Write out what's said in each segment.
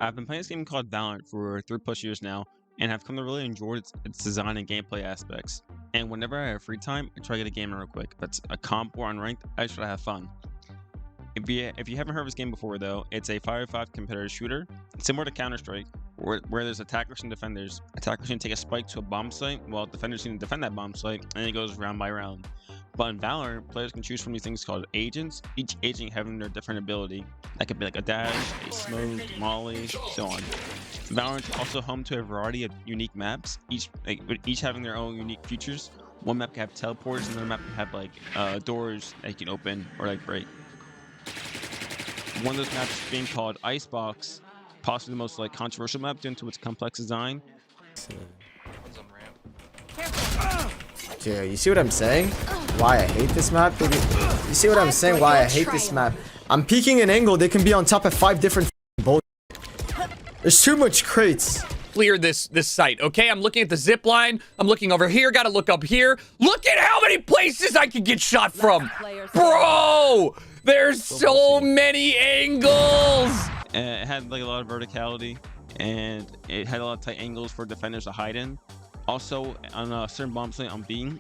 I've been playing this game called Valorant for 3+ years now, and I've come to really enjoy its design and gameplay aspects. And whenever I have free time, I try to get a game in real quick. If it's a comp or unranked, I just try to have fun. If you haven't heard of this game before, though, it's a 5v5 competitive shooter, similar to Counter-Strike, where there's attackers and defenders. Attackers can take a spike to a bomb site, while defenders can defend that bomb site, and it goes round by round. But in Valorant, players can choose from these things called agents, each agent having their different ability. That could be like a dash, a smoke, molly, so on. Valorant's also home to a variety of unique maps, each having their own unique features. One map can have teleports, and another map can have like doors that you can open or like break. One of those maps being called Icebox, possibly the most like controversial map due to its complex design. Dude, you see what I'm saying? Why I hate this map, baby? You see what I'm saying? Why I hate this map? I'm peeking an angle. They can be on top of 5 different bullshit. There's too much crates. Clear this site, okay? I'm looking at the zip line. I'm looking over here. Gotta look up here. Look at how many places I can get shot from, bro. There's so many angles. It had like a lot of verticality, and it had a lot of tight angles for defenders to hide in. Also, on a certain bomb site on B,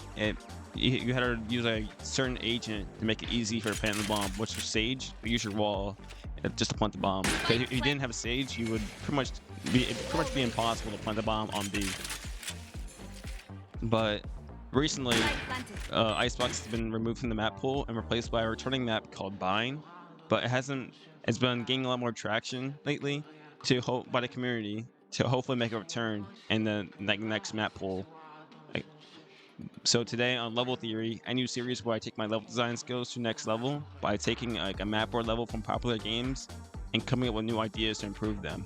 you had to use a certain agent to make it easy for planting the bomb, which was Sage. You use your wall just to plant the bomb. Because if you didn't have a Sage, you would it'd pretty much be impossible to plant the bomb on B. But recently, Icebox has been removed from the map pool and replaced by a returning map called Bind. But it's been gaining a lot more traction lately by the community to hopefully make a return in the next map pool. So today on Level Theory, a new series where I take my level design skills to the next level by taking like a map or level from popular games and coming up with new ideas to improve them.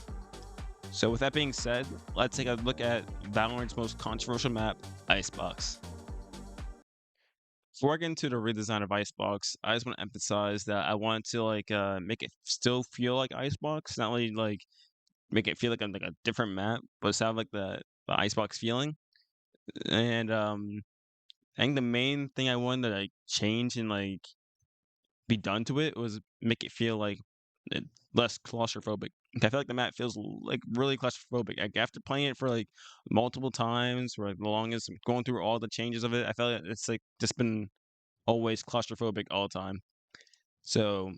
So with that being said, let's take a look at Valorant's most controversial map, Icebox. Before I get into the redesign of Icebox, I just want to emphasize that I want to make it still feel like Icebox, not only like make it feel like a different map, but sound like the Icebox feeling. And I think the main thing I wanted to like change and like be done to it was make it feel like less claustrophobic. I feel like the map feels like really claustrophobic. Like after playing it for like multiple times, for like the longest, going through all the changes of it, I felt like it's like just been always claustrophobic all the time. So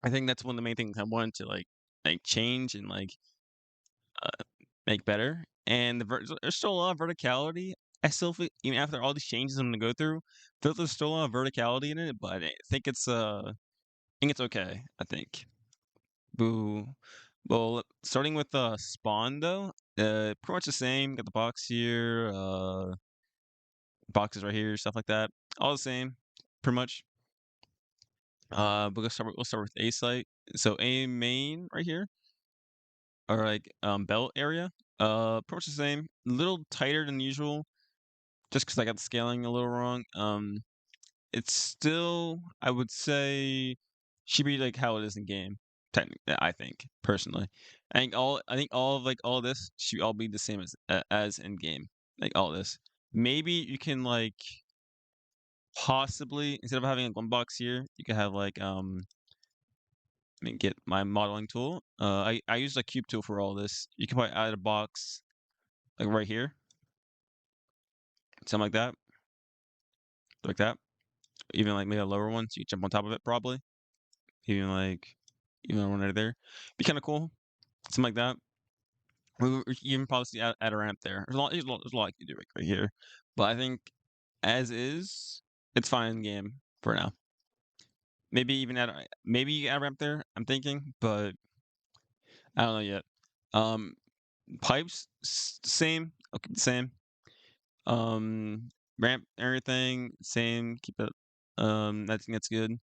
I think that's one of the main things I wanted to like change and like make better. And there's still a lot of verticality. I still feel, even after all these changes I'm gonna go through, feel there's still a lot of verticality in it, but I think it's okay. I think. Boo. Well, starting with spawn though, pretty much the same. Got the box here, boxes right here, stuff like that. All the same, pretty much. We'll start with A site. So A main right here, or like belt area. Pretty much the same. A little tighter than usual, just because I got the scaling a little wrong. It's still, I would say, should be like how it is in game. Technically, I think personally, I think all this should all be the same as in game. Like all this, maybe you can like possibly instead of having like one box here, you can have like let me get my modeling tool. I use a cube tool for all this. You can probably add a box like right here, something like that. Even like maybe a lower one, so you jump on top of it probably. Even one right there. Be kind of cool. Something like that. We even probably see add a ramp there. There's a lot you can do right here. But I think as is, it's fine in game for now. Maybe even add a ramp there, I'm thinking, but I don't know yet. Pipes, same. Okay, same. Ramp, everything, same. Keep it. I think that's good.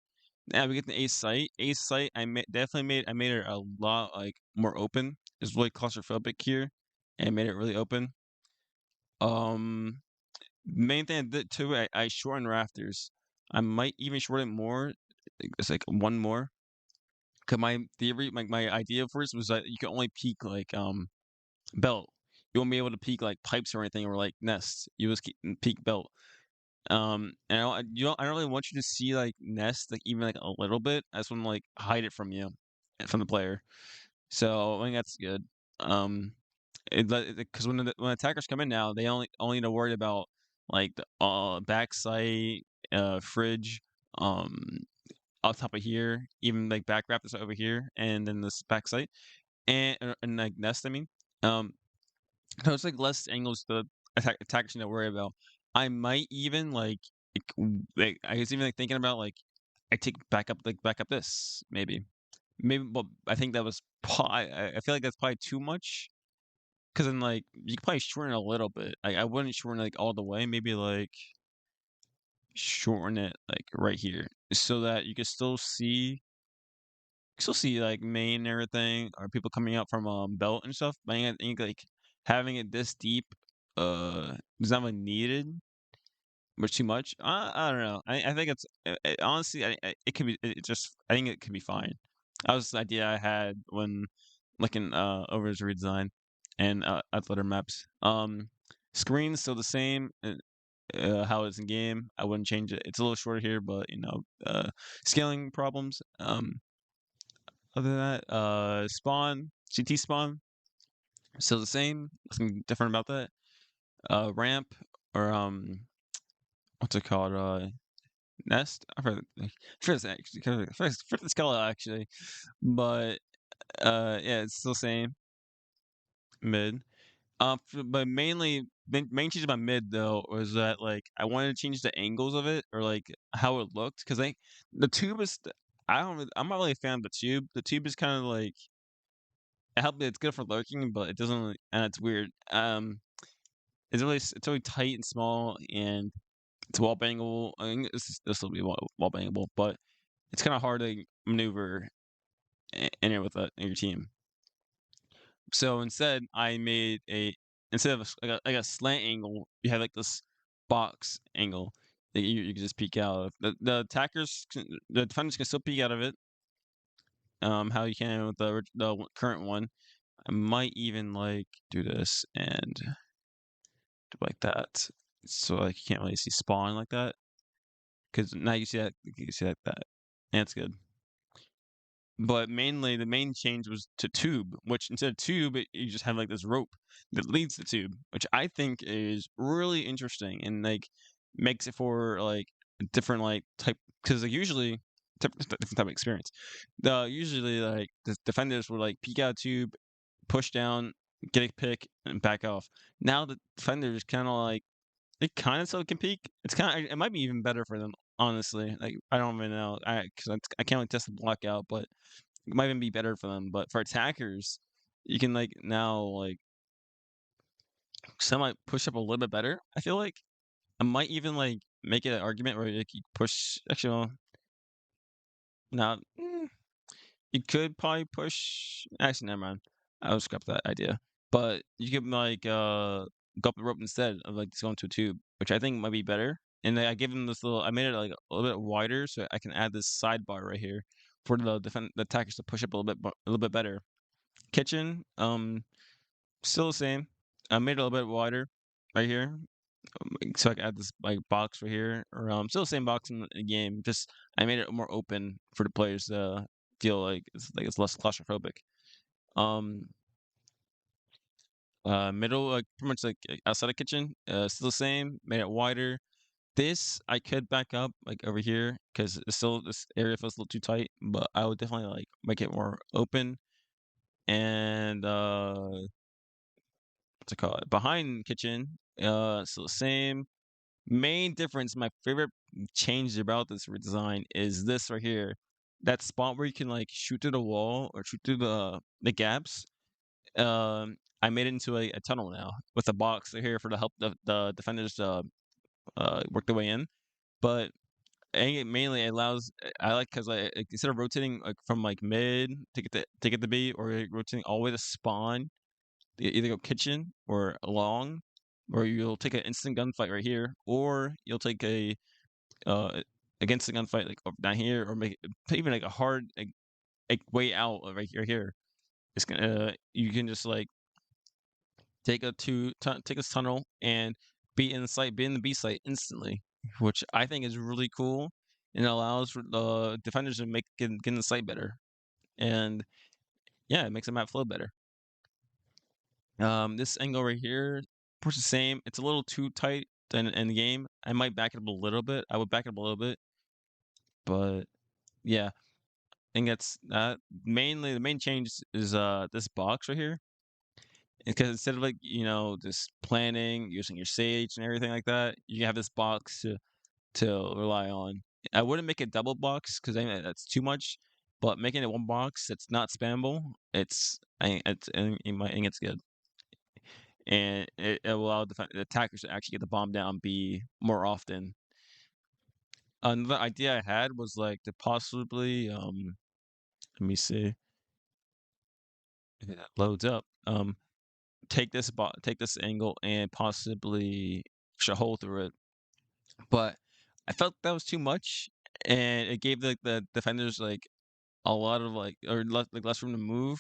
Now we get the A site. A site, I made it a lot like more open. It's really claustrophobic here, and made it really open. Main thing I did too, I shortened rafters. I might even shorten it more. It's like one more. Cause my theory, my idea for this was that you can only peek like belt. You won't be able to peek like pipes or anything or like nests. You just peek belt. And I don't really want you to see like nest like even like a little bit. I just want to like hide it from you, from the player. So I think that's good. Um, because when attackers come in now, they only need to worry about like the backside, fridge, um, on top of here, even like back wrap this over here, and then this backside and like nest. I mean, um, so it's like less angles the attackers need to worry about. I might even like I was even like thinking about like I take back up this maybe, but I think that was I feel like that's probably too much. 'Cause then, like, you could probably shorten it a little bit. I wouldn't shorten it, like, all the way, maybe, like, shorten it, like, right here so that you can still see, like, main and everything or people coming out from, belt and stuff, but I think, like, having it this deep, is not really needed, much too much. I don't know. I think it's honestly, it could be it just I think it could be fine. That was the idea I had when looking, over his redesign and, at letter maps. Screen's still the same, how it's in game. I wouldn't change it. It's a little shorter here, but, scaling problems. Other than that, spawn, CT spawn, still the same. Nothing different about that. Ramp or, what's it called? Nest? I forgot the skeleton actually, but, yeah, it's still same. Mid. But mainly, main change about mid though was that like I wanted to change the angles of it or like how it looked because the tube is I'm not really a fan of the tube. The tube is kind of like it's good for lurking, but it doesn't really, and it's weird. It's really tight and small and it's wall bangable. I think this will be wall bangable, but it's kind of hard to maneuver in it with in your team. So instead, I made instead of like a slant angle, you have like this box angle that you can just peek out of. The defenders can still peek out of it. How you can with the current one. I might even like do this and do like that, so like you can't really see spawn like that. Because now you see that, and it's good. But mainly, the main change was to tube, which instead of tube, you just have like this rope that leads the tube, which I think is really interesting and like makes it for like a different like type. Because like usually, different type of experience. Usually like the defenders would like peek out tube, push down, get a pick, and back off. Now the defenders kind of like they kind of still can peek. It might be even better for them, honestly. Like I don't even know, because I can't really test the blockout, but it might even be better for them. But for attackers, you can like now like semi push up a little bit better. I feel like I might even like make it an argument where like you push. Actually, well, now you could probably push. Actually, never mind. I will scrap that idea. But you could like go up the rope instead of like just going to a tube, which I think might be better. And I give them this little. I made it like a little bit wider, so I can add this sidebar right here for the attackers to push up a little bit better. Kitchen, still the same. I made it a little bit wider right here, so I can add this like box right here. Or still the same box in the game. Just I made it more open for the players to feel like it's less claustrophobic. Um, middle like pretty much like outside the kitchen. Still the same. Made it wider. This I could back up like over here because still this area feels a little too tight. But I would definitely like make it more open and what's it called? Behind kitchen, so the same. Main difference, my favorite change about this redesign is this right here. That spot where you can like shoot through the wall or shoot through the gaps. I made it into a tunnel now with a box right here for to help the defenders work their way in. But I think it mainly allows I like because like, instead of rotating like from like mid to get the B or rotating all the way to spawn, either go kitchen or long, or you'll take an instant gunfight right here, or you'll take uh against the gunfight like down here, or make even like a hard like way out right here. It's gonna you can just like take a tunnel and be in the site, be in the B site instantly, which I think is really cool and allows for the defenders to get in the site better. And yeah, it makes the map flow better. This angle right here, push the same. It's a little too tight in the game. I might back it up a little bit. I would back it up a little bit, but yeah, I think that's mainly the main change is this box right here. Because instead of like just planning using your sage and everything like that, you have this box to rely on. I wouldn't make it double box because I think that's too much. But making it one box that's not spammable, I think it's good, and it will allow the attackers to actually get the bomb down B more often. Another idea I had was like to possibly let me see if it loads up. Take this angle and possibly push a hole through it. But I felt that was too much, and it gave the defenders like a lot of less room to move.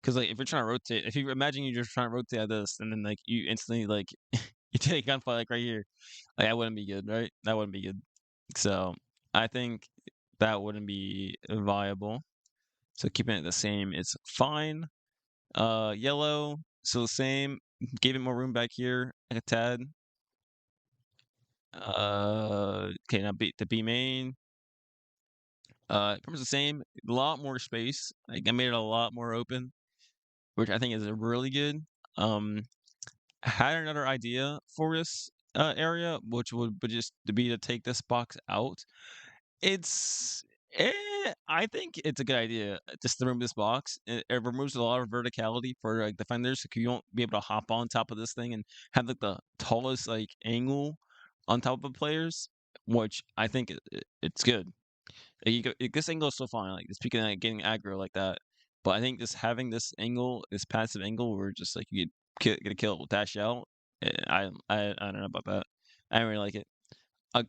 Because like if you're trying to rotate, if you imagine you're just trying to rotate at this, and then like you instantly like you take a gunfight like right here, like that wouldn't be good, right? That wouldn't be good. So I think that wouldn't be viable. So keeping it the same is fine. Yellow, still the same. Gave it more room back here, like a tad. Okay, now the B main. Pretty much the same. A lot more space. Like I made it a lot more open, which I think is really good. I had another idea for this area, which would just to be to take this box out. It's I think it's a good idea just to remove this box. It removes a lot of verticality for like defenders, so you won't be able to hop on top of this thing and have like the tallest like angle on top of players, which I think it's good. Like, this angle is still fine, like just peeking at getting aggro like that. But I think just having this angle, this passive angle, where just like you get a kill, dash out. I don't know about that. I don't really like it. A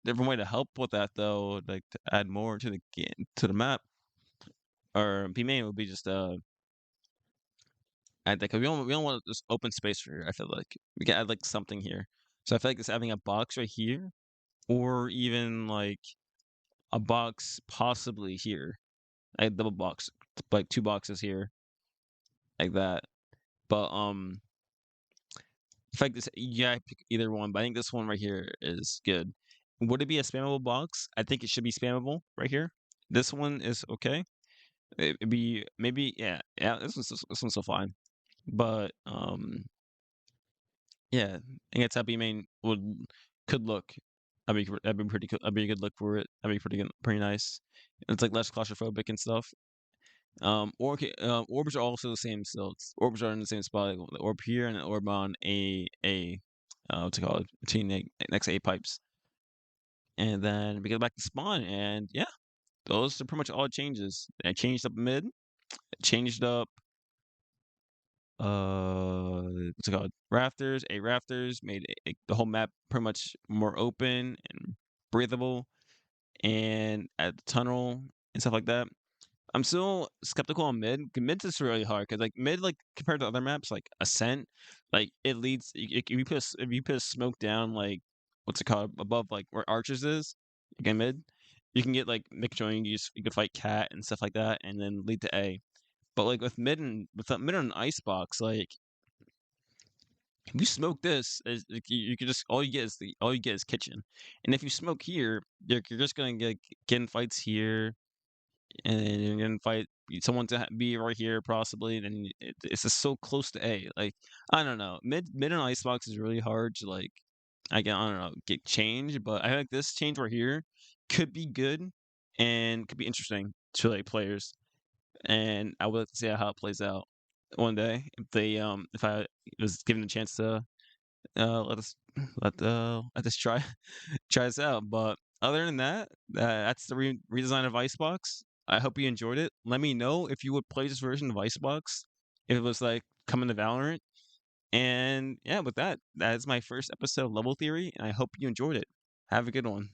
different way to help with that though, like to add more to the game to the map or B main would be just add that, 'cause we don't want this open space for here. I feel like we can add like something here. So I feel like just having a box right here, or even like a box possibly here, a double box, like two boxes here, like that. But if I this, yeah, I pick either one, but I think this one right here is good. Would it be a spammable box? I think it should be spammable right here. This one is okay. It'd be maybe yeah. This one's still fine, but yeah, I think it's how B main could look. That'd be pretty cool. That'd be a good look for it. That'd be pretty good, pretty nice. It's like less claustrophobic and stuff. Orbs are also the same still. Orbs are in the same spot. Like the orb here and the orb on what's it called? Between next to A pipes. And then we get back to spawn, and yeah, those are pretty much all changes. I changed up mid, changed up what's it called? Rafters, made the whole map pretty much more open and breathable, and at the tunnel and stuff like that. I'm still skeptical on mid. Mid's just really hard because like mid, like compared to other maps, like Ascent, like it leads. If you put a smoke down, like what's it called, above like where Archers is, again mid, you can get like Mick joining. You could fight Cat and stuff like that, and then lead to A. But like with mid and Icebox, like if you smoke this, like, you could just all you get is kitchen, and if you smoke here, you're just gonna get in fights here, and you're gonna fight someone to be right here possibly, and it's just so close to A. Like I don't know, mid and Icebox is really hard to like. I don't know, get change, but I feel like this change right here could be good and could be interesting to like players, and I would like to see how it plays out one day if I was given a chance to let us let us try this out. But other than that, that's the redesign of Icebox. I hope you enjoyed it. Let me know if you would play this version of Icebox, if it was like coming to Valorant. And yeah, with that, that is my first episode of Level Theory, and I hope you enjoyed it. Have a good one.